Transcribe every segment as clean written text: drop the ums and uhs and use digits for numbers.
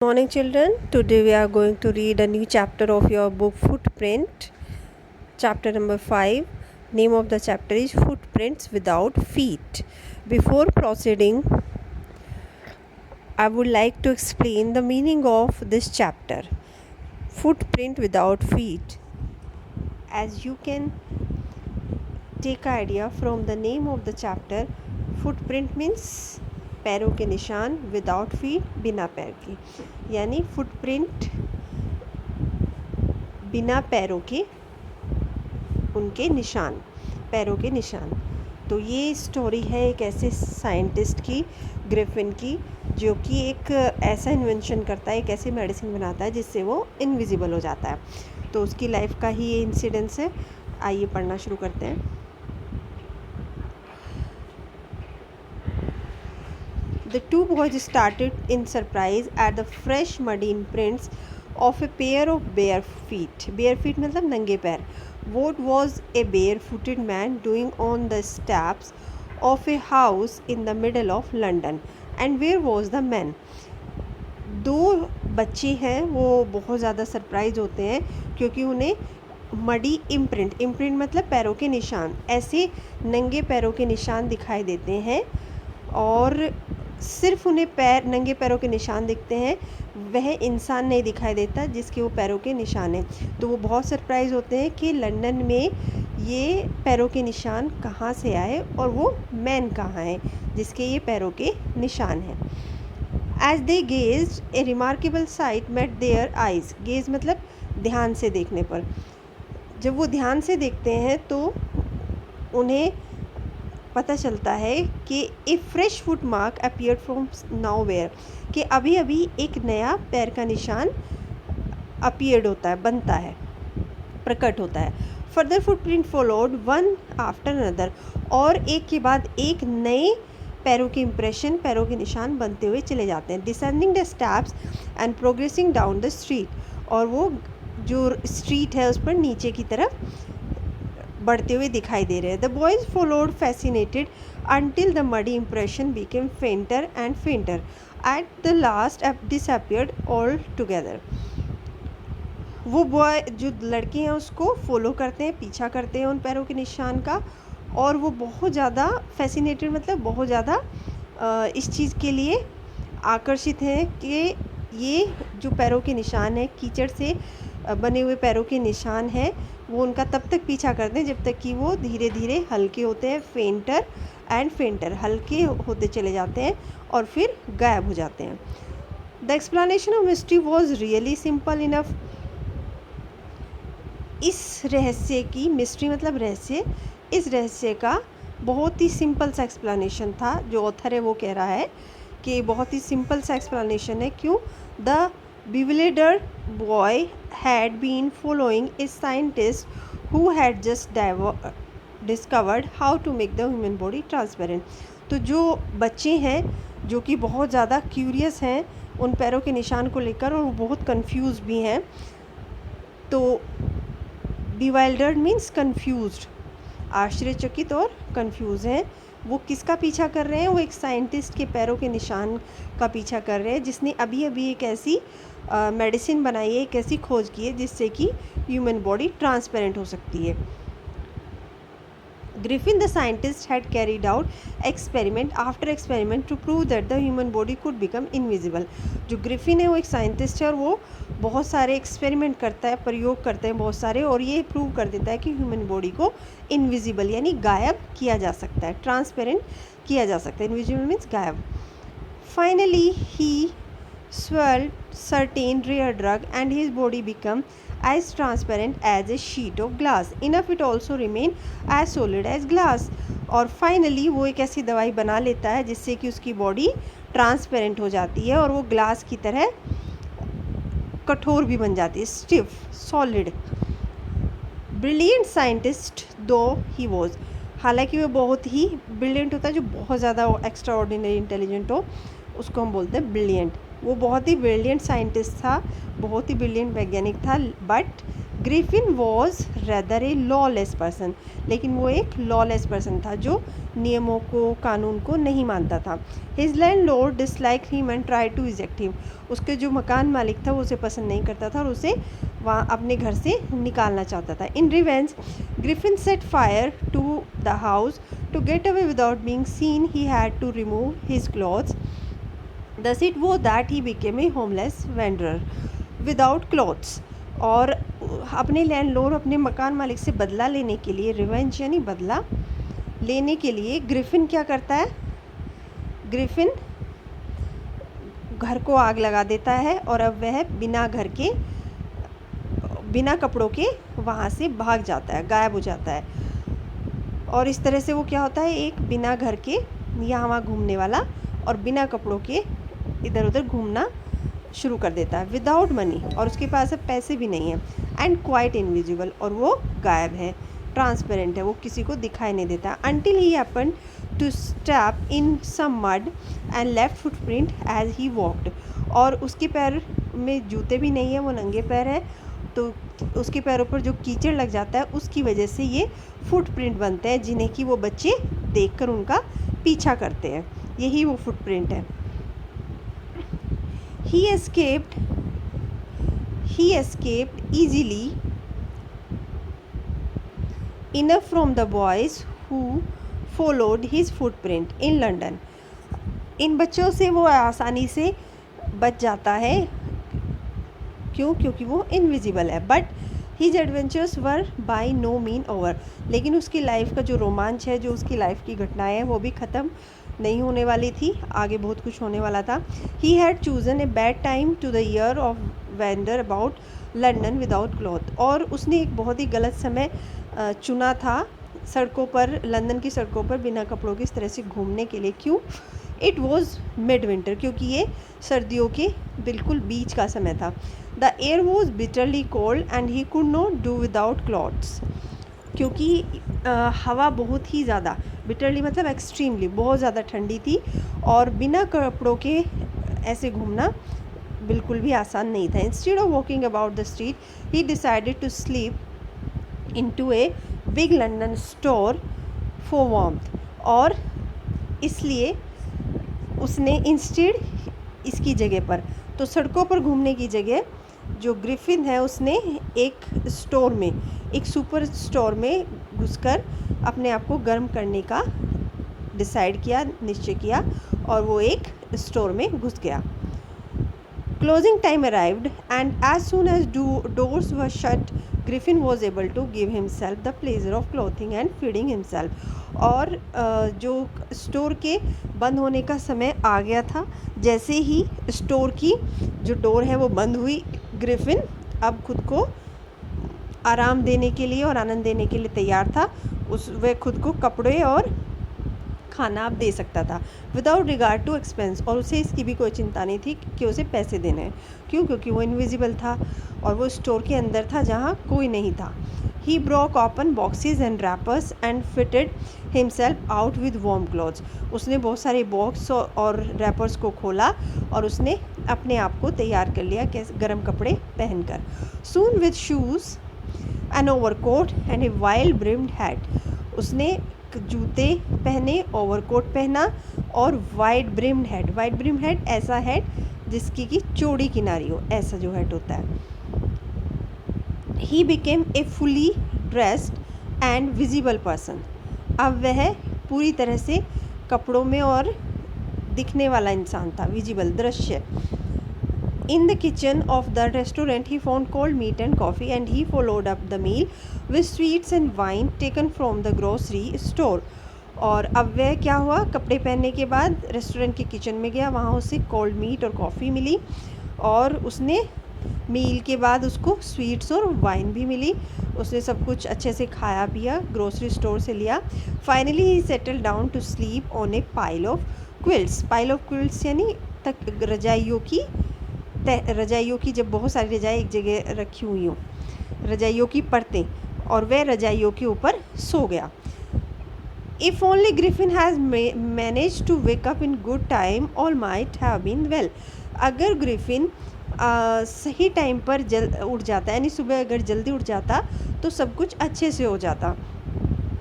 Morning children, today we are going to read a new chapter of your book Footprint, chapter number 5. Name of the chapter is Footprints Without Feet. Before proceeding, I would like to explain the meaning of this chapter. Footprint without feet. As you can take idea from the name of the chapter, footprint means पैरों के निशान, without feet बिना पैर के, यानी footprint बिना पैरों के, उनके निशान, पैरों के निशान। तो ये स्टोरी है एक ऐसे साइंटिस्ट की, ग्रिफिन की, जो कि एक ऐसा इन्वेंशन करता है, एक ऐसी मेडिसिन बनाता है जिससे वो इनविजिबल हो जाता है। तो उसकी लाइफ का ही ये इंसिडेंस है। आइए पढ़ना शुरू करते हैं। The two boys started in surprise at the fresh muddy imprints of a pair of bare feet. Bare feet मतलब नंगे पैर. What was a barefooted man doing on the steps of a house in the middle of London? And where was the man? दो बच्चे हैं, वो बहुत ज़्यादा surprise होते हैं क्योंकि उन्हें मडी इम्प्रिंट मतलब पैरों के निशान, ऐसे नंगे पैरों के निशान दिखाई देते हैं और सिर्फ उन्हें नंगे पैरों के निशान दिखते हैं, वह इंसान नहीं दिखाई देता जिसके वो पैरों के निशान हैं। तो वो बहुत सरप्राइज होते हैं कि लंदन में ये पैरों के निशान कहाँ से आए और वो मैन कहाँ है जिसके ये पैरों के निशान हैं। As they gaze a remarkable sight met their eyes. Gaze मतलब ध्यान से देखने पर। जब वो ध्यान से देखते हैं तो उन्हें पता चलता है कि a fresh foot mark appeared from nowhere, कि अभी अभी एक नया पैर का निशान अपीयर्ड होता है, बनता है, प्रकट होता है। Further footprint followed one after another, और एक के बाद एक नए पैरों के इम्प्रेशन, पैरों के निशान बनते हुए चले जाते हैं। Descending the steps and progressing down the street, और वो जो स्ट्रीट है उस पर नीचे की तरफ बढ़ते हुए दिखाई दे रहे हैं। The boys followed fascinated until the muddy impression became फेंटर and फेंटर, at the last disappeared all together. वो बॉय, जो लड़के हैं, उसको फॉलो करते हैं, पीछा करते हैं उन पैरों के निशान का, और वो बहुत ज़्यादा फैसिनेटेड मतलब बहुत ज़्यादा इस चीज़ के लिए आकर्षित हैं कि ये जो पैरों के निशान है, कीचड़ से बने हुए पैरों के निशान हैं, वो उनका तब तक पीछा करते हैं जब तक कि वो धीरे धीरे हल्के होते हैं, फेंटर एंड फेंटर, हल्के होते चले जाते हैं और फिर गायब हो जाते हैं। The explanation of mystery was really simple enough. इस रहस्य की, मिस्ट्री मतलब रहस्य, इस रहस्य का बहुत ही सिंपल सा एक्सप्लेनेशन था। जो ऑथर है वो कह रहा है कि बहुत ही सिंपल सा एक्सप्लेनेशन है। क्यों? The bewildered boy had been following a scientist who had just discovered how to make the human body transparent. तो जो बच्चे हैं जो कि बहुत ज़्यादा क्यूरियस हैं उन पैरों के निशान को लेकर, और वो बहुत कंफ्यूज भी हैं। तो bewildered मीन्स कंफ्यूज्ड, आश्चर्यचकित और कंफ्यूज हैं। वो किसका पीछा कर रहे हैं? वो एक साइंटिस्ट के पैरों के निशान का पीछा कर रहे हैं जिसने अभी अभी एक ऐसी मेडिसिन बनाई है, एक ऐसी खोज की है जिससे कि ह्यूमन बॉडी ट्रांसपेरेंट हो सकती है। Griffin the scientist had carried out experiment after experiment to prove that the human body could become invisible. जो ग्रिफिन है वो एक साइंटिस्ट है और वो बहुत सारे एक्सपेरिमेंट करता है, प्रयोग करते हैं बहुत सारे, और ये प्रूव कर देता है कि ह्यूमन बॉडी को इनविजिबल यानी गायब किया जा सकता है, ट्रांसपेरेंट किया जा सकता है। इनविजिबल मीन्स गायब। Finally he swallowed certain rare drug and his body became as transparent as a sheet of glass. Enough it also remain as solid as glass. और फाइनली वो एक ऐसी दवाई बना लेता है जिससे कि उसकी बॉडी ट्रांसपेरेंट हो जाती है और वो ग्लास की तरह कठोर भी बन जाती है, स्टिफ, सॉलिड। ब्रिलियंट साइंटिस्ट दो ही वॉज, हालांकि वो बहुत ही ब्रिलियंट होता है, जो बहुत ज़्यादा एक्स्ट्रा ऑर्डिनरी इंटेलिजेंट हो उसको हम बोलते हैं ब्रिलियंट। वो बहुत ही ब्रिलियंट साइंटिस्ट था, बहुत ही ब्रिलियंट वैज्ञानिक था, but Griffin was rather A lawless person, लेकिन वो एक लॉलेस पर्सन था जो नियमों को, कानून को नहीं मानता था. His landlord dislike him and try to eject him. उसके जो मकान मालिक था वो उसे पसंद नहीं करता था और उसे वहाँ अपने घर से निकालना चाहता था. In revenge Griffin set fire to the house. To get away without being seen he had to remove his clothes. Thus it was that he became a homeless wanderer without clothes. और अपने landlord, अपने मकान मालिक से बदला लेने के लिए, रिवेंज यानी बदला लेने के लिए, ग्रिफिन क्या करता है? ग्रिफिन घर को आग लगा देता है और अब वह बिना घर के, बिना कपड़ों के वहाँ से भाग जाता है, गायब हो जाता है. और इस तरह से वो क्या होता है? एक बिना घर के यहाँ वहाँ घूमने वाला और बिना कपड़ों के इधर उधर घूमना शुरू कर देता है. विदाउट मनी, और उसके पास अब पैसे भी नहीं है. एंड क्वाइट इनविजिबल, और वो गायब है, ट्रांसपेरेंट है, वो किसी को दिखाई नहीं देता. Until he happen to step in some mud and left footprint as he walked. और उसके पैर में जूते भी नहीं है, वो नंगे पैर है, तो उसके पैरों पर जो कीचड़ लग जाता है उसकी वजह से ये फुटप्रिंट बनते हैं, जिन्हें कि वो बच्चे देखकर उनका पीछा करते हैं. यही वो फुटप्रिंट है. He escaped easily enough from the boys who followed his footprint in London. इन बच्चों से वो आसानी से बच जाता है. क्यों? क्योंकि वो इनविजिबल है. But his adventures were by no mean over. लेकिन उसकी लाइफ का जो रोमांच है, जो उसकी लाइफ की घटनाएं हैं, वो भी ख़त्म नहीं होने वाली थी. आगे बहुत कुछ होने वाला था. He had chosen a bad time to the year of wander about London without cloth. और उसने एक बहुत ही गलत समय चुना था सड़कों पर, लंदन की सड़कों पर बिना कपड़ों के इस तरह से घूमने के लिए. क्यों? इट वॉज मिड विंटर, क्योंकि ये सर्दियों के बिल्कुल बीच का समय था. The air was bitterly cold and he could not do without clothes. क्योंकि हवा बहुत ही ज़्यादा, बिटरली मतलब एक्सट्रीमली, बहुत ज़्यादा ठंडी थी और बिना कपड़ों के ऐसे घूमना बिल्कुल भी आसान नहीं था. Instead of walking about the street he decided to sleep into a big London store for warmth. और इसलिए उसने इंस्टेड, इसकी जगह पर, तो सड़कों पर घूमने की जगह जो ग्रिफिन है उसने एक स्टोर में, एक सुपर स्टोर में घुसकर अपने आप को गर्म करने का डिसाइड किया, निश्चय किया, और वो एक स्टोर में घुस गया. Closing time arrived and as soon as doors were shut Griffin was able to give himself the pleasure of clothing and feeding himself. और जो स्टोर के बंद होने का समय आ गया था, जैसे ही स्टोर की जो डोर है वो बंद हुई, ग्रिफिन अब खुद को आराम देने के लिए और आनंद देने के लिए तैयार था. वह खुद को कपड़े और खाना अब दे सकता था विदाउट रिगार्ड टू एक्सपेंस. और उसे इसकी भी कोई चिंता नहीं थी कि उसे पैसे देने हैं. क्यों? क्योंकि वो इनविजिबल था और वो स्टोर के अंदर था जहाँ कोई नहीं था. He broke open boxes and rappers and fitted himself out with warm clothes. उसने बहुत सारे बॉक्स और रैपर्स को खोला और उसने अपने आप को तैयार कर लिया गर्म कपड़े पहनकर. Soon with shoes an overcoat and a wild brimmed hat. उसने जूते पहने, ओवरकोट पहना और wide brimmed hat. Wide brimmed hat ऐसा हैट जिसकी की चौड़ी किनारी हो, ऐसा जो हैट होता है. He became a fully dressed and visible person. अब वह पूरी तरह से कपड़ों में और दिखने वाला इंसान था, विजिबल, दृश्य. In the kitchen of the restaurant he found cold meat and coffee and he followed up the meal with sweets and wine taken from the grocery store. और अब वह क्या हुआ, कपड़े पहनने के बाद रेस्टोरेंट के किचन में गया. वहाँ उसे कोल्ड मीट और कॉफ़ी मिली और उसने मील के बाद उसको स्वीट्स और वाइन भी मिली. उसने सब कुछ अच्छे से खाया पिया, ग्रोसरी स्टोर से लिया. Finally he settle down to sleep on a pile of quilts. Pile of quilts यानी तक रजाइयों की जब बहुत सारी रजाई एक जगह रखी हुई हों, रजाइयों की परतें, और वह रजाइयों के ऊपर सो गया. If only Griffin has manage to wake up in good time all might have been well. अगर ग्रिफिन सही टाइम पर उठ जाता, यानी सुबह अगर जल्दी उठ जाता तो सब कुछ अच्छे से हो जाता।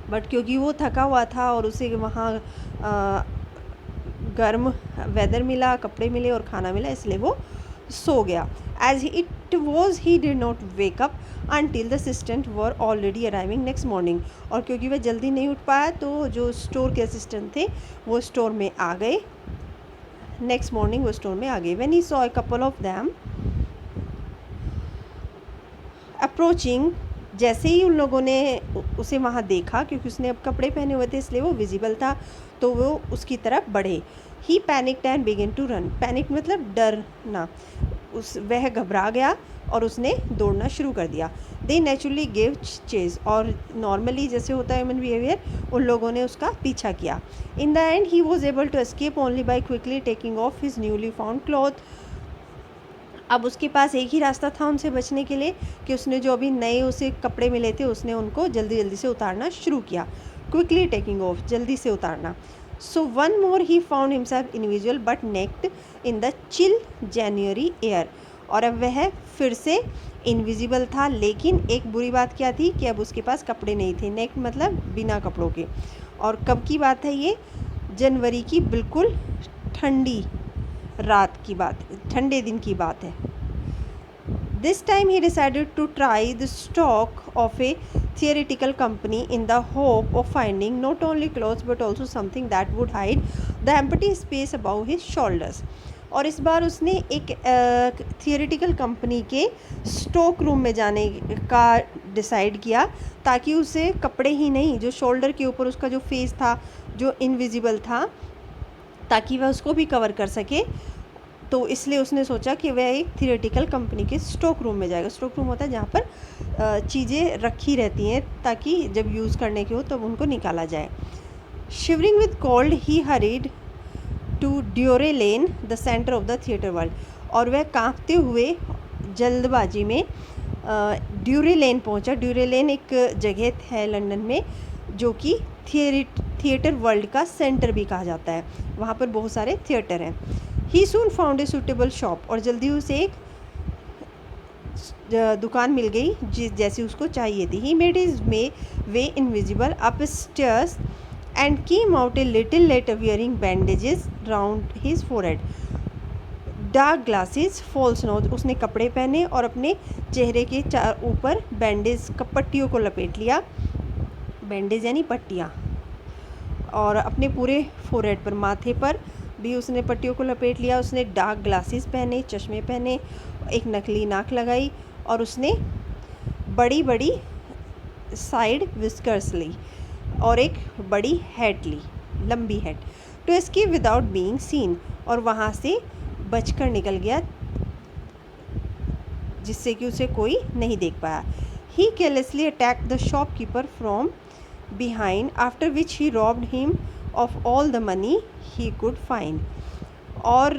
बट क्योंकि वो थका हुआ था और उसे वहाँ गर्म वेदर मिला, कपड़े मिले और खाना मिला, इसलिए वो सो गया। As it was he did not wake up until the assistant were already arriving next morning. और क्योंकि वह जल्दी नहीं उठ पाया तो जो स्टोर के असिस्टेंट थे वो स्टोर में आ गए। नेक्स्ट मॉर्निंग वो स्टोर में आ गए। When he saw a couple of them approaching, जैसे ही उन लोगों ने उसे वहाँ देखा, क्योंकि उसने अब कपड़े पहने हुए थे इसलिए वो विजिबल था, तो वो उसकी तरफ बढ़े। He panicked and began to run. Panic मतलब डरना, वह घबरा गया और उसने दौड़ना शुरू कर दिया। दे नेचुरली गिव चेज, और नॉर्मली जैसे होता है ह्यूमन बिहेवियर, उन लोगों ने उसका पीछा किया। In the end he was able to escape only by quickly taking off his newly found cloth. अब उसके पास एक ही रास्ता था उनसे बचने के लिए कि उसने जो अभी नए उसे कपड़े मिले थे उसने उनको जल्दी जल्दी से उतारना शुरू किया। क्विकली टेकिंग ऑफ, जल्दी से उतारना। So one more he found himself individual but naked in the chill January air. और अब वह फिर से इनविजिबल था, लेकिन एक बुरी बात क्या थी कि अब उसके पास कपड़े नहीं थे। नेक्ड मतलब बिना कपड़ों के। और कब की बात है ये? जनवरी की बिल्कुल ठंडी रात की बात, ठंडे दिन की बात है। This time he decided to try the stock of a theoretical company in the hope of finding not only clothes but also something that would hide the empty space above his shoulders. और इस बार उसने एक theoretical company के stock room में जाने का decide किया, ताकि उसे कपड़े ही नहीं, जो शोल्डर के ऊपर उसका जो फेस था जो इनविजिबल था, ताकि वह उसको भी कवर कर सके। तो इसलिए उसने सोचा कि वह एक थियोरेटिकल कंपनी के स्टॉक रूम में जाएगा। स्टॉक रूम होता है जहाँ पर चीज़ें रखी रहती हैं ताकि जब यूज़ करने की हो तब उनको निकाला जाए। Shivering with cold he hurried to Drury Lane, the centre of the theatre world. और वह कांपते हुए जल्दबाजी में ड्यूरे लेन पहुँचा। ड्यूरे लेन एक जगह है लंदन में जो कि थिएटर वर्ल्ड का सेंटर भी कहा जाता है। वहाँ पर बहुत सारे थिएटर हैं। ही सून फाउंड ए सूटेबल शॉप, और जल्दी उसे एक दुकान मिल गई जैसी उसको चाहिए थी। He made his way invisible upstairs and came out a little late wearing bandages round his forehead, dark glasses, false nose. उसने कपड़े पहने और अपने चेहरे के ऊपर बैंडेज पट्टियों को लपेट लिया। बैंडेज यानी पट्टियाँ। और अपने पूरे फोरहेड पर, माथे पर भी उसने पट्टियों को लपेट लिया। उसने डार्क ग्लासेस पहने, चश्मे पहने, एक नकली नाक लगाई और उसने बड़ी बड़ी साइड विस्कर्स ली और एक बड़ी हैट ली, लंबी hat, to escape without being seen. और वहाँ से बचकर निकल गया जिससे कि उसे कोई नहीं देख पाया। He carelessly attacked the shopkeeper from behind, after which he robbed him of all the money he could find. और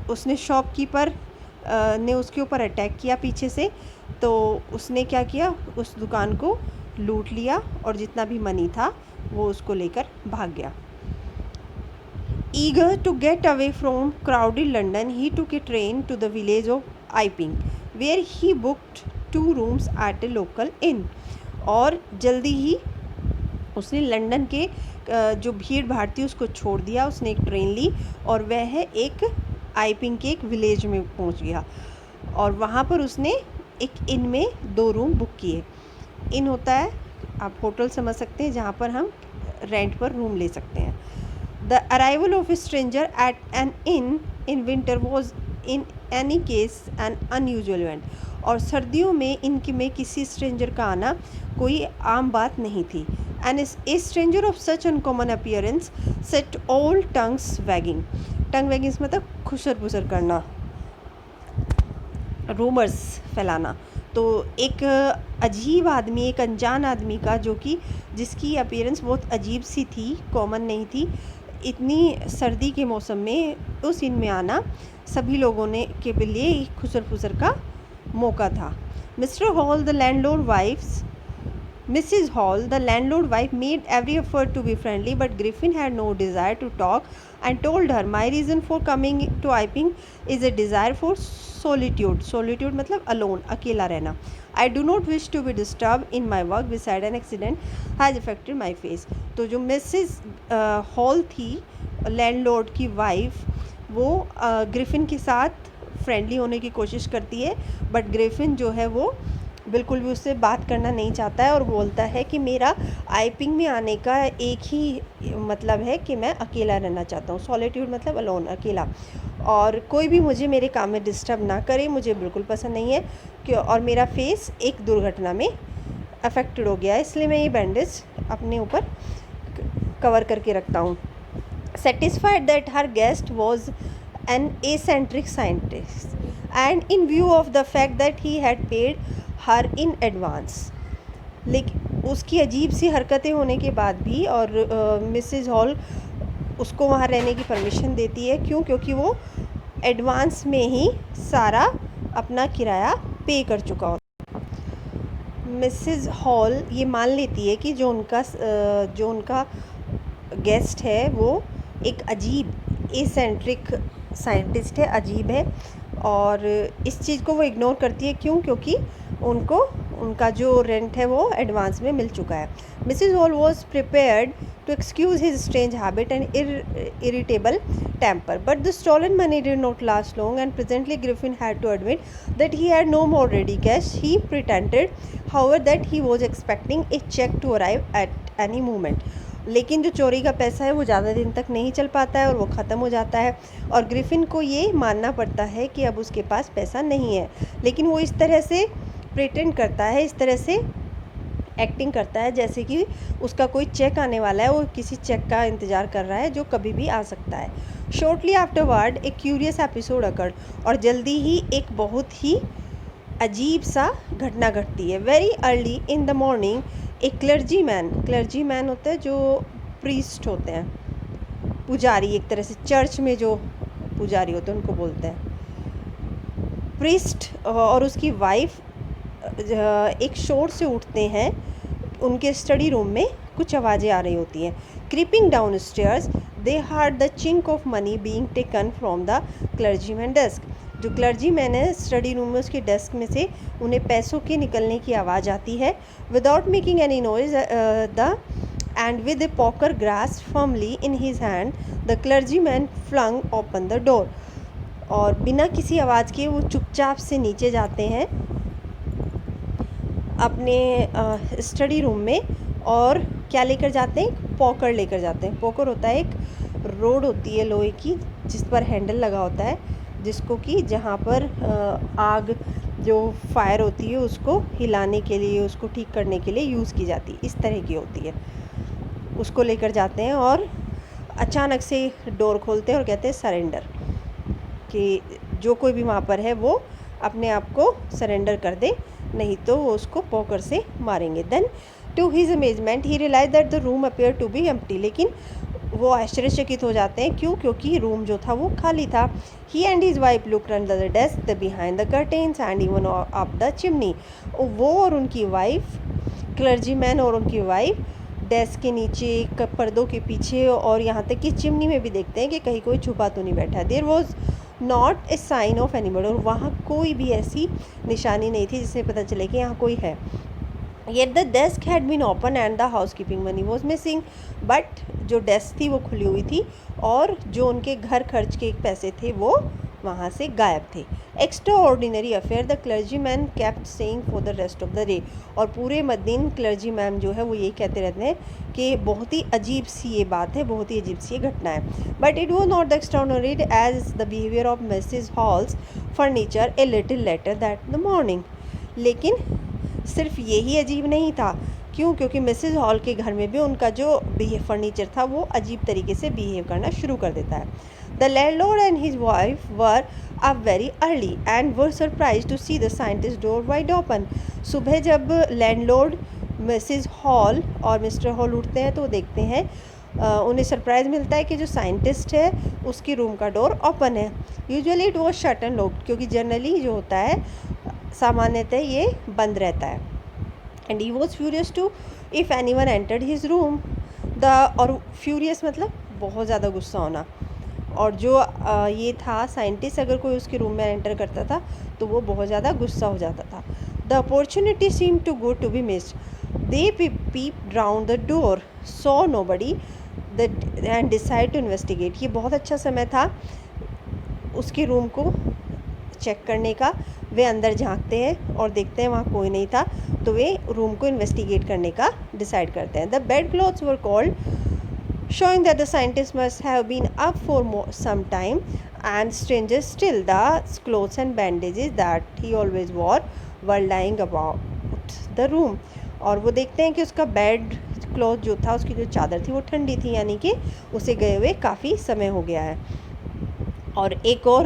उसने शॉपकीपर ने उसके ऊपर अटैक किया पीछे से, तो उसने क्या किया, उस दुकान को लूट लिया और जितना भी मनी था वो उसको लेकर भाग गया। Eager to get away from crowded London, he took a train to the village of Iping, where he booked 2 rooms at a local inn. और जल्दी ही उसने लंदन के जो भीड़ भाड़ थी उसको छोड़ दिया। उसने एक ट्रेन ली और वह एक आइपिंग के एक विलेज में पहुंच गया और वहाँ पर उसने एक इन में 2 रूम बुक किए। इन होता है, आप होटल समझ सकते हैं, जहाँ पर हम रेंट पर रूम ले सकते हैं। The arrival of A stranger eight N in winter was in any case N unusual event. और सर्दियों में इनके में किसी स्ट्रेंजर का आना कोई आम बात नहीं थी। And A stranger of such uncommon appearance set all tongues waging. Tongue waging मतलब खुसर पुसर करना, रूमर्स फैलाना। तो एक अजीब आदमी, एक अनजान आदमी का, जो कि जिसकी अपीयरेंस बहुत अजीब सी थी, कॉमन नहीं थी, इतनी सर्दी के मौसम में उस इन में आना सभी लोगों ने के लिए एक खुसर फुसर का मौका था। Mister Hall the landlord wife's Mrs. Hall, the landlord wife, made every effort to be friendly, but Griffin had no desire to talk and told her, "My reason for coming to Iping is a desire for solitude." Solitude मतलब alone, अकेला रहना. "I do not wish to be disturbed in my work beside an accident has affected my face." तो जो Mrs hall थी, landlord की wife, वो Griffin के साथ फ्रेंडली होने की कोशिश करती है, बट ग्रिफिन जो है वो बिल्कुल भी उससे बात करना नहीं चाहता है और बोलता है कि मेरा आइपिंग में आने का एक ही मतलब है कि मैं अकेला रहना चाहता हूँ. सॉलिट्यूड मतलब अलोन, अकेला, और कोई भी मुझे मेरे काम में डिस्टर्ब ना करे, मुझे बिल्कुल पसंद नहीं है कि, और मेरा फेस एक दुर्घटना में अफेक्टेड हो गया है, इसलिए मैं ये बैंडेज अपने ऊपर कवर करके रखता हूँ. Satisfied that her guest was an eccentric scientist and in view of the fact that he had paid her in advance. लेकिन उसकी अजीब सी हरकतें होने के बाद भी, और मिसेस हॉल उसको वहाँ रहने की परमिशन देती है. क्यों? क्योंकि वो एडवांस में ही सारा अपना किराया पे कर चुका होता. मिसेस हॉल ये मान लेती है कि जो उनका गेस्ट है वो एक अजीब एसेंट्रिक साइंटिस्ट है, अजीब है, और इस चीज़ को वो इग्नोर करती है. क्यों? क्योंकि उनका जो रेंट है वो एडवांस में मिल चुका है. Mrs Hall was prepared to excuse his strange habit and irritable temper, but the stolen money did not last long and presently Griffin had to admit that he had no more ready cash. He pretended however that he was expecting a cheque to arrive at any moment. लेकिन जो चोरी का पैसा है वो ज़्यादा दिन तक नहीं चल पाता है और वो ख़त्म हो जाता है, और ग्रिफिन को ये मानना पड़ता है कि अब उसके पास पैसा नहीं है. लेकिन वो इस तरह से प्रिटेंड करता है, इस तरह से एक्टिंग करता है जैसे कि उसका कोई चेक आने वाला है, वो किसी चेक का इंतज़ार कर रहा है जो कभी भी आ सकता है. शॉर्टली आफ्टरवर्ड ए क्यूरियस एपिसोड अकर्ड, और जल्दी ही एक बहुत ही अजीब सा घटना घटती है. Very early in the morning एक क्लर्जी मैन होता है जो प्रीस्ट होते हैं, पुजारी, एक तरह से चर्च में जो पुजारी होते हैं उनको बोलते हैं प्रीस्ट, और उसकी वाइफ एक शोर से उठते हैं. उनके स्टडी रूम में कुछ आवाज़ें आ रही होती हैं. Creeping down stairs they heard the chink of money being taken from the clergyman desk. जो क्लर्जी मैन है स्टडी रूम में, उसके डेस्क में से उन्हें पैसों के निकलने की आवाज़ आती है. Without making any noise and with a poker grass firmly in his hand the clergyman flung open the door. और बिना किसी आवाज़ के वो चुपचाप से नीचे जाते हैं अपने स्टडी रूम में, और क्या लेकर जाते हैं? पॉकर लेकर जाते हैं. पॉकर होता है एक रोड होती है लोहे की जिस पर हैंडल लगा होता है, जिसको कि जहाँ पर आग जो फायर होती है उसको हिलाने के लिए, उसको ठीक करने के लिए यूज़ की जाती है, इस तरह की होती है. उसको लेकर जाते हैं और अचानक से डोर खोलते हैं और कहते हैं सरेंडर, कि जो कोई भी वहाँ पर है वो अपने आप को सरेंडर कर दे, नहीं तो वो उसको पॉकर से मारेंगे. Then to his amazement he realise that the room appear to be empty. लेकिन वो आश्चर्यचकित हो जाते हैं. क्यों? क्योंकि रूम जो था वो खाली था. He and his wife looked under the desk, the behind the curtains and even up the chimney. वो और उनकी वाइफ, क्लर्जीमैन और उनकी वाइफ, डेस्क के नीचे, पर्दों के पीछे, और यहाँ तक कि चिमनी में भी देखते हैं कि कहीं कोई छुपा तो नहीं बैठा. There was not a sign of anybody, और वहाँ कोई भी ऐसी निशानी नहीं थी जिससे पता चले कि यहाँ कोई है. Yet the desk had been open and the housekeeping money was missing. But जो डेस्क थी वो खुली हुई थी और जो उनके घर खर्च के पैसे थे वो वहाँ से गायब थे. Extra ordinary affair the clergy man kept saying for the rest of the day. और पूरे दिन क्लर्जी मैम जो है वो ये कहते रहते हैं कि बहुत ही अजीब सी ये बात है, बहुत ही अजीब सी ये घटना है. But it was not the extraordinary as the behaviour of Mrs Hall's furniture a little later that the morning. लेकिन सिर्फ यही अजीब नहीं था. क्यों? क्योंकि मिसेस हॉल के घर में भी उनका जो फर्नीचर था वो अजीब तरीके से बिहेव करना शुरू कर देता है. The landlord and his wife were up very early and were surprise to see the scientist door wide open. सुबह जब लैंडलॉर्ड, मिसेस हॉल और मिस्टर हॉल उठते हैं तो वो देखते हैं, उन्हें सरप्राइज़ मिलता है कि जो साइंटिस्ट है उसकी रूम का डोर ओपन है. Usually it was shut and locked, क्योंकि जनरली जो होता है सामान्यतः ये बंद रहता है. And he was furious to if any one entered his room the, और फ्यूरियस मतलब बहुत ज़्यादा गुस्सा होना। और जो ये था साइंटिस्ट, अगर कोई उसके रूम में एंटर करता था तो वो बहुत ज़्यादा गुस्सा हो जाता था। The opportunity seem too good to be missed, they peeped round the door, saw nobody and decide to investigate. ये बहुत अच्छा समय था उसके रूम को चेक करने का। वे अंदर झांकते हैं और देखते हैं वहाँ कोई नहीं था, तो वे रूम को इन्वेस्टिगेट करने का डिसाइड करते हैं। The bed clothes were called, showing that the scientist must have been up for some time, and stranger still, the clothes and bandages that he always wore were lying about the room। और वो देखते हैं कि उसका bed cloth जो था, उसकी जो चादर थी वो ठंडी थी, यानी कि उसे गए हुए काफ़ी समय हो गया है। और एक और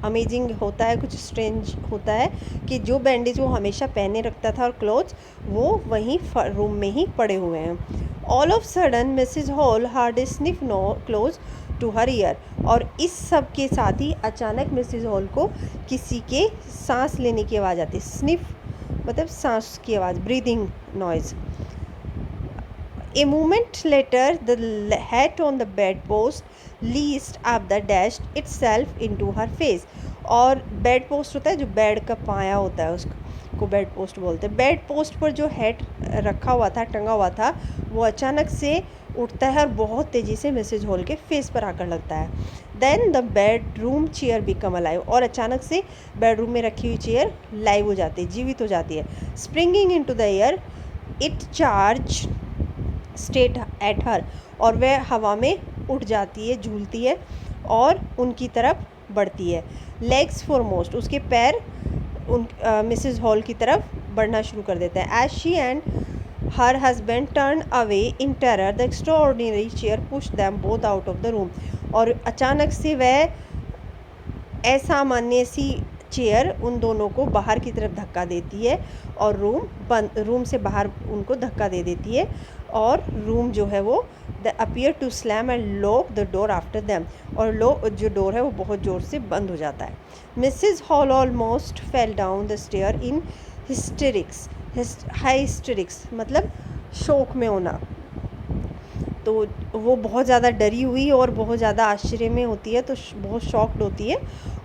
अमेजिंग होता है, कुछ स्ट्रेंज होता है कि जो बैंडेज वो हमेशा पहने रखता था और क्लोथ्स वो वहीं रूम में ही पड़े हुए हैं। All of sudden Mrs Hall heard sniff no close to her ear. और इस सब के साथ ही अचानक मिसेज हॉल को किसी के सांस लेने की आवाज़ आती। स्निफ मतलब सांस की आवाज़, breathing noise. A moment later, the hat on the bedpost leased up the dashed itself into her face। और बेड पोस्ट होता है, जो बेड का पाया होता है उसको बेड पोस्ट बोलते हैं। बेड पोस्ट पर जो हेड रखा हुआ था, टंगा हुआ था, वो अचानक से उठता है और बहुत तेज़ी से मिसेज हॉल के फेस पर आकर लगता है। Then the bedroom chair become alive. और अचानक से बेडरूम में रखी हुई चेयर लाइव हो जाती है, जीवित हो जाती है। Springing into the air it charge straight at her. और वह हवा में उठ जाती है, झूलती है और उनकी तरफ बढ़ती है। लेग्स फॉरमोस्ट, उसके पैर उन मिसेस हॉल की तरफ बढ़ना शुरू कर देते हैं। As she and her husband turn away in terror, the extraordinary chair push them both out of the room. और अचानक से वह असामान्य सी चेयर उन दोनों को बाहर की तरफ धक्का देती है और रूम से बाहर उनको धक्का दे देती है। और रूम जो है वो the appear to slam and lock the door after them. और जो डोर है वो बहुत ज़ोर से बंद हो जाता है। Mrs Hall almost fell down the stair in hysterics. Hysterics मतलब शोक में होना। तो वो बहुत ज़्यादा डरी हुई और बहुत ज़्यादा आश्चर्य में होती है, तो बहुत शॉक्ड होती है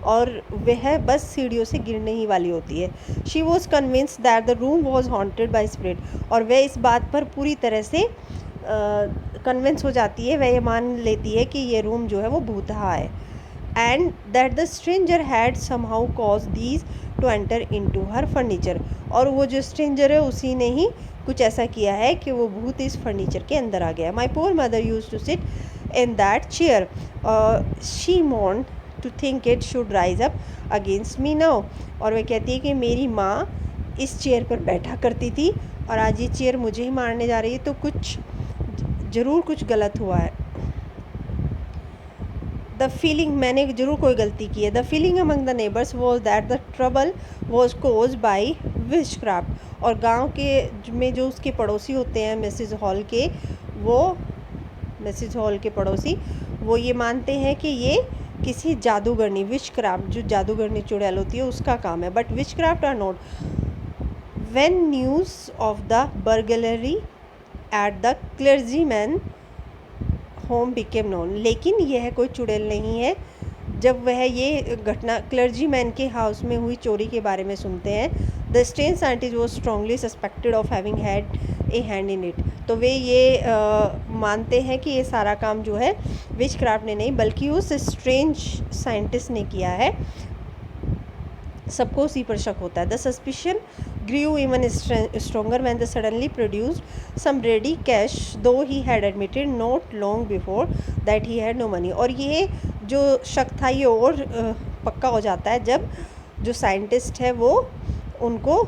और वह बस सीढ़ियों से गिरने ही वाली होती है। She was convinced that the room was haunted by spirit. और वह इस बात पर पूरी तरह से कन्विंस हो जाती है, वह ये मान लेती है कि ये रूम जो है वो भूतहा है। And that the stranger had somehow cause these two enter into her furniture. और वो जो स्ट्रेंजर है उसी ने ही कुछ ऐसा किया है कि वो भूत इस फर्नीचर के अंदर आ गया। My poor mother use to sit in that chair, she wont to think it should rise up against me now. और वह कहती है कि मेरी माँ इस चेयर पर बैठा करती थी और आज ये चेयर मुझे ही मारने जा रही है, तो ज़रूर कुछ गलत हुआ है। द फीलिंग, मैंने ज़रूर कोई गलती की है। The feeling among the neighbours was that the trouble was cause by witchcraft. और गांव के में जो उसके पड़ोसी होते हैं मिसेज हॉल के, वो मिसेज हॉल के पड़ोसी वो ये मानते हैं कि ये किसी जादूगरनी, विचक्राफ्ट जो जादूगरनी चुड़ैल होती है उसका काम है। But witchcraft are not. When news of the burglary at the clergyman home became known. लेकिन यह कोई चुड़ैल नहीं है। जब वह ये घटना क्लर्जीमैन के हाउस में हुई चोरी के बारे में सुनते हैं, the strange scientist was strongly suspected of having had a hand in it. तो वे ये मानते हैं कि ये सारा काम जो है विचक्राफ्ट ने नहीं बल्कि उस स्ट्रेंज साइंटिस्ट ने किया है। सबको उसी पर शक होता है। The suspicion grew even stronger when they suddenly produced some ready cash, though he had admitted not long before that he had no money। और ये जो शक था ये और पक्का हो जाता है जब जो साइंटिस्ट है वो उनको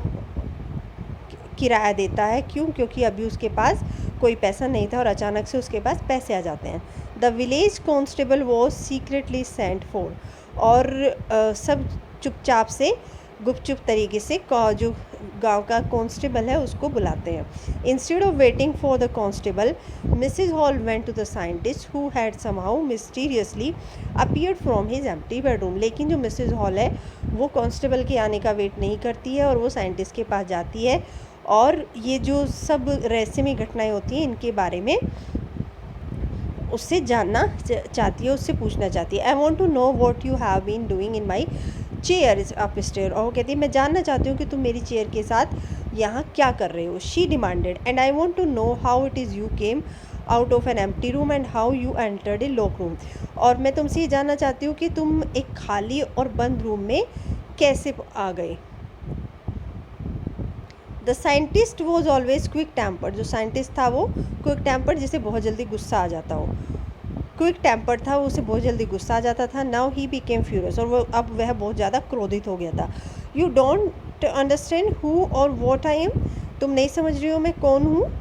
किराया देता है। क्यों? क्योंकि अभी उसके पास कोई पैसा नहीं था और अचानक से उसके पास पैसे आ जाते हैं। The village constable was secretly sent for. और सब चुपचाप से गुपचुप तरीके से जो गांव का कांस्टेबल है उसको बुलाते हैं। Instead of waiting for the constable, Mrs Hall went to the scientist who had somehow mysteriously appeared from his empty bedroom. लेकिन जो मिसेज हॉल है वो कांस्टेबल के आने का वेट नहीं करती है और वो साइंटिस्ट के पास जाती है और ये जो सब रहस्यमय घटनाएं होती हैं इनके बारे में उससे जानना चाहती है, उससे पूछना चाहती है। I want to know what you have been doing in my chair is up stair. और वो कहती है मैं जानना चाहती हूँ कि तुम मेरी चेयर के साथ यहाँ क्या कर रहे हो। She demanded and I want to know how it is you came out of an empty room and how you entered a lock room. और मैं तुमसे ये जानना चाहती हूँ कि तुम एक खाली और बंद रूम में कैसे आ गए। The scientist was always quick tempered. जो साइंटिस्ट था वो क्विक टेम्पर्ड, जिसे बहुत जल्दी गुस्सा आ जाता हो। क्विक टेम्पर्ड था, उसे बहुत जल्दी गुस्सा आ जाता था। नाउ ही बिकेम फ्यूरियस, और वो अब वह बहुत ज़्यादा क्रोधित हो गया था। यू डोंट अंडरस्टैंड हु और वॉट आई एम। तुम नहीं समझ रही हो मैं कौन हूँ।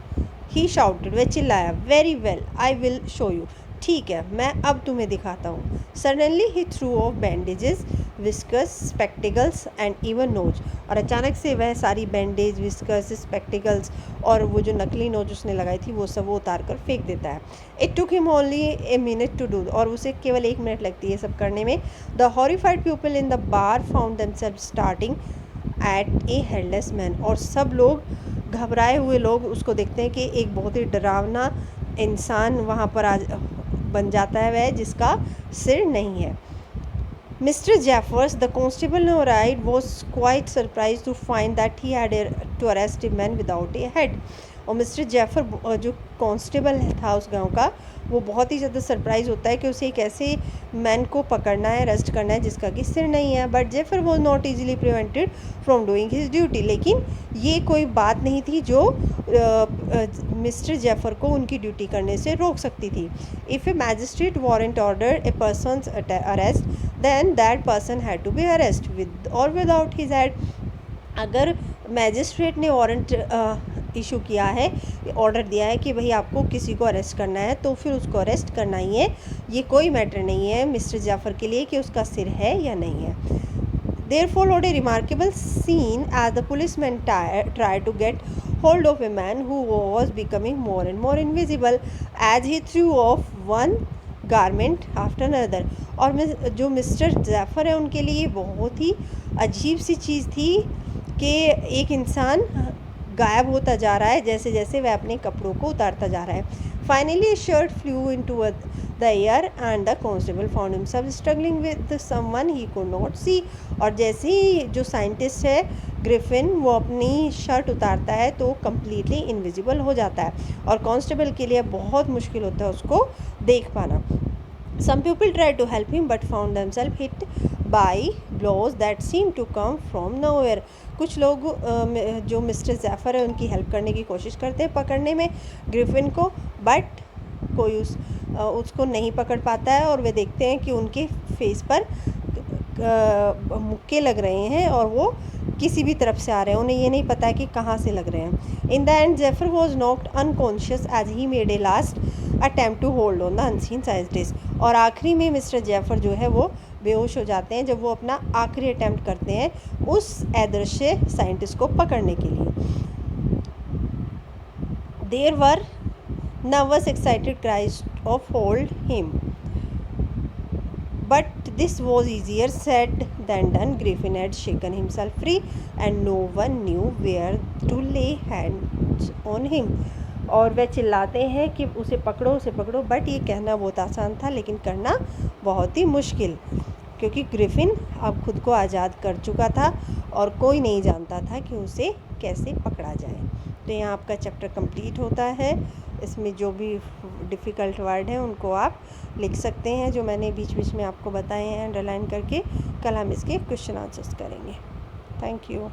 ही शाउटेड, वह चिल्लाया। Very well I will show you. ठीक है, मैं अब तुम्हें दिखाता हूँ। Suddenly he threw off bandages, whiskers, spectacles and even nose. और अचानक से वह सारी बैंडेज, विस्कस, स्पेक्टिकल्स और वो जो नकली नोज उसने लगाई थी वो सब वो उतार कर फेंक देता है। It took him only a minute to do, और उसे केवल 1 मिनट लगती है सब करने में। The horrified people in the bar found themselves starting at A headless man. और सब लोग, घबराए हुए लोग, उसको देखते हैं कि एक बहुत ही डरावना इंसान वहाँ पर बन जाता है, वह जिसका सिर नहीं है। Mr. Jeffers, the constable now arrived, was quite surprised to find that he had to arrest a man without a head. और मिस्टर जैफर जो कांस्टेबल था उस गांव का, वो बहुत ही ज़्यादा सरप्राइज होता है कि उसे एक ऐसे मैन को पकड़ना है, अरेस्ट करना है जिसका कि सिर नहीं है। But Jeffer was not easily prevented from doing his duty. लेकिन ये कोई बात नहीं थी जो मिस्टर जेफर को उनकी ड्यूटी करने से रोक सकती थी। If a magistrate warrant order a person's arrest then that person had to be arrest with or without his head. अगर मैजिस्ट्रेट ने वारंट इशू किया है, ऑर्डर दिया है कि भाई आपको किसी को अरेस्ट करना है, तो फिर उसको अरेस्ट करना ही है। ये कोई मैटर नहीं है मिस्टर जाफ़र के लिए कि उसका सिर है या नहीं है। There followed a remarkable scene as the policeman tried to get hold of a man who was becoming more and more invisible as he threw off one garment after another। और जो मिस्टर जाफ़र है उनके लिए बहुत ही अजीब सी चीज़ थी कि एक इंसान गायब होता जा रहा है जैसे जैसे वह अपने कपड़ों को उतारता जा रहा है। Finally shirt flew into the air and the constable found himself struggling with someone he could not see. और जैसे ही जो साइंटिस्ट है ग्रिफिन, वो अपनी शर्ट उतारता है तो कम्प्लीटली इनविजिबल हो जाता है और कांस्टेबल के लिए बहुत मुश्किल होता है उसको देख पाना। Some people tried to help him but found themselves hit by blows that seemed to come from nowhere। कुछ लोग जो मिस्टर जैफर है उनकी हेल्प करने की कोशिश करते हैं पकड़ने में ग्रिफिन को, बट कोई उसको नहीं पकड़ पाता है और वे देखते हैं कि उनके फेस पर मुक्के लग रहे हैं और वो किसी भी तरफ से आ रहे हैं, उन्हें ये नहीं पता है कि कहाँ से लग रहे हैं। In the end Jeffer was knocked unconscious as he made a last attempt to hold on the unseen scientist. और आखिरी में मिस्टर जेफर जो है वो बेहोश हो जाते हैं जब वो अपना आखिरी अटैम्प्ट करते हैं उस अदृश्य साइंटिस्ट को पकड़ने के लिए। There were nervous excited cries of hold him, but this was easier said than done। Griffin had shaken himself free and no one knew where to lay hands on him। और वह चिल्लाते हैं कि उसे पकड़ो, बट ये कहना बहुत आसान था लेकिन करना बहुत ही मुश्किल, क्योंकि ग्रिफिन अब खुद को आज़ाद कर चुका था और कोई नहीं जानता था कि उसे कैसे पकड़ा जाए। तो यहाँ आपका चैप्टर कंप्लीट होता है। इसमें जो भी डिफ़िकल्ट वर्ड हैं उनको आप लिख सकते हैं जो मैंने बीच बीच में आपको बताए हैं अंडरलाइन करके। कल हम इसके क्वेश्चन आंसर्स करेंगे। Thank you.